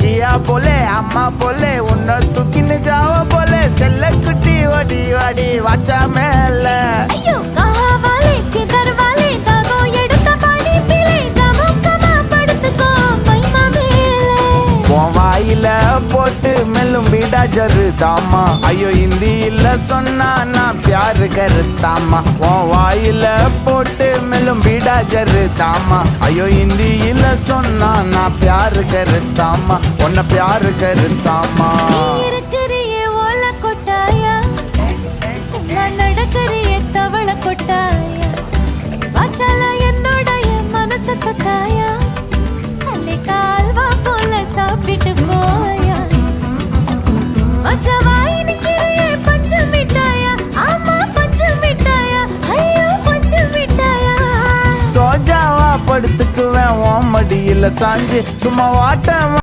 किया बोले अम्मा बोले उन्ना तू किन जाओ बोले सेल्ले कुटी वडी वडी वाचा मेले अय्यो कहा वाले किधर वाले दागो எடுத்த பாடி பிளே கமோ கமா படுத்துக்கோ மைமா மேலே வாயில போட்டு மெல்லும் பீடா ஜருதாமா ஐயோ ஹிந்தியில சொன்னா நான் प्यार करतामा வாயில போட்டு மெல்லும் பீடா ஜருதாமா ஐயோ ஹிந்தியில சொன்னா நான் प्यार करतामा உன்னை प्यार करतामा நீ இருக்கறியே ஓல கொட்டாயா சும்மா நடக்கறியே தவள கொட்டாயா வாச்சால என்னோடைய மனசு தொட்டாயா அலை கால்வா போல சாப்பிட்டு போயா மச்சவாய் நிக்கிறியே பஞ்சு மிட்டாயா ஆமா பஞ்சு மிட்டாயா ஐயோ பஞ்சு மிட்டாயா சோஜாவா படுத்துக்குவேன் ஓ மடியில சாஞ்சு சும்மா வாட்ட